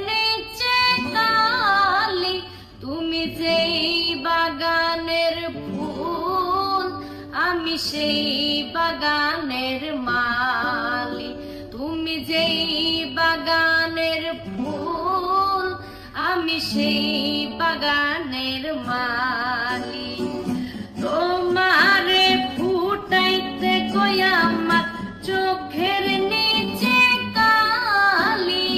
নিচে কালি, তুমি যেই বাগানের ফুল আমি সেই বাগানের মালি। তুমি যেই বাগানের ফুল আমি সেই বাগানের মালি। তোমারে ফুটাইতে কই আমার চোখের নিচে কালি,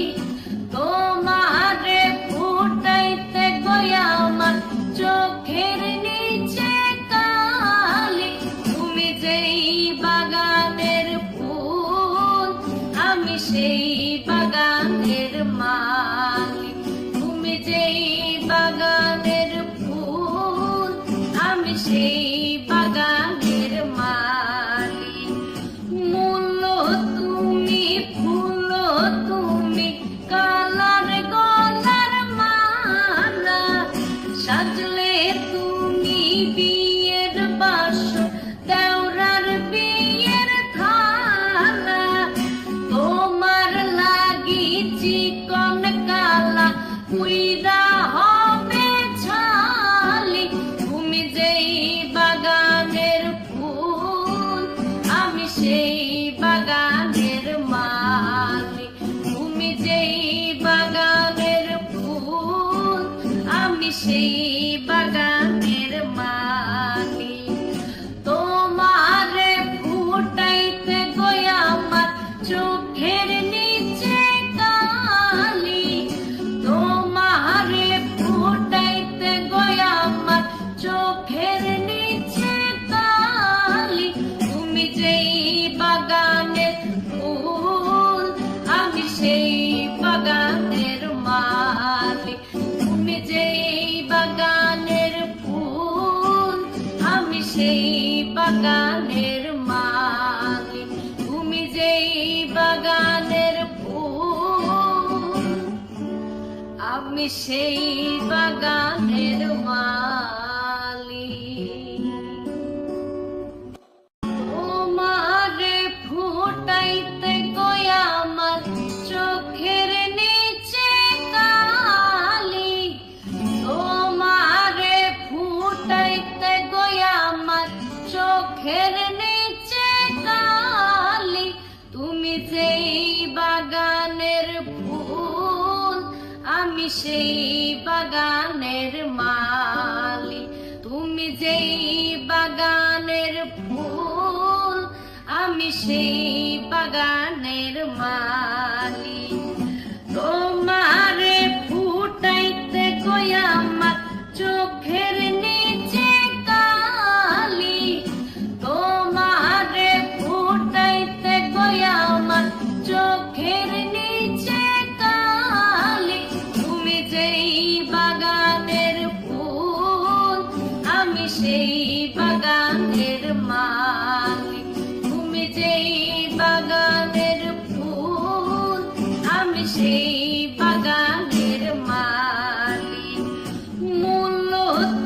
তোমারে ফুটাইতে কই আমার চোখের নিচে কালি। তুমি যেই বাগানের ফুল আমি সেই বাগানের মালি। তুমি যেই বাগানের ফুল আমি সেই বাগানের মালি। মূল তুমি, ফুল তুমি, কালার গলার মালা, সাজলে তুমি বিয়ের বাসর, দেওরার বিয়ের থালা। তোমার লাগি চিকন কালা পুইরা হবে ছালি। তুমি যেই বাগানের ফুল আমি সেই বাগানের মালি। তুমি যেই বাগানের ফুল আমি সেই বাগানের মালি। তোমারে ফুটাইতে গই আমার চোখের নিচে কালি, তোমারে ফুটাইতে গই আমার চোখের নিচে কালি। তুমি যেই বাগানের ফুল আমি সেই বাগানের মালি। তুমি যেই বাগানের ফুল আমি সেই বাগানের মালি। তুমি যেই বাগানের ফুল আমি সেই বাগানের মালি। তোমারে ফুটাইতে গই আমার চোখের নিচে কালি, তোমারে ফুটাইতে গই আমার চোখের নিচে কালি। তুমি যেই বাগানের ফুল আমি সেই বাগানের মালি। তুমি যেই বাগানের ফুল আমি সেই বাগানের মালি। তোমারে ফুটাইতে গই আমার চোখের নিচে কালি, তোমারে ফুটাইতে গই আমার চোখের নিচে কালি। তুমি যেই বাগানের ফুল আমি সেই বাগানের মালি। তুমি যেই বাগানের ফুল আমি সেই বাগানের মালি। মূল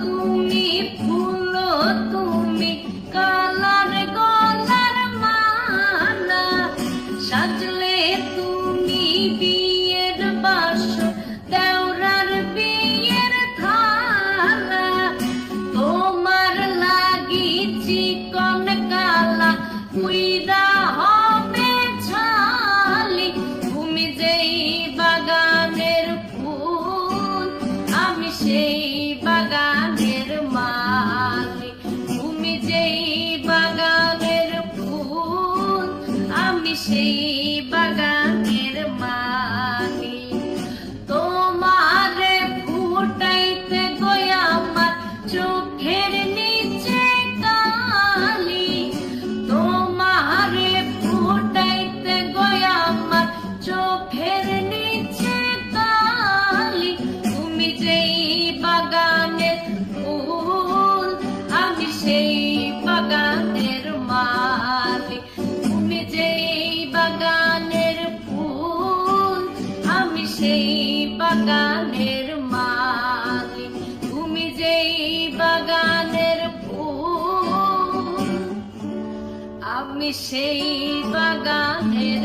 তুমি, ফুল তুমি, কালার গলার মালা, সাজলে তুমি বিয়ের বাসর, দেওরার বিয়ের থালা। তোমার লাগি চিকন কালা পুইরা হবে ছালি। তুমি যেই বাগানের ফুল আমি সেই বাগানের মালি। তুমি যেই বাগানের ফুল আমি সেই বাগানের মালি। তোমারে ফুটাইতে গই আমার চোখের নিচে কালি, তোমারে ফুটাইতে গই আমার চোখের নিচে কালি। তুমি যেই বাগানের ফুল আমি সেই বাগানের মালি। তুমি যেই বাগানের ফুল আমি সেই বাগানের মালি। তুমি যেই বাগানের ফুল আমি সেই বাগানের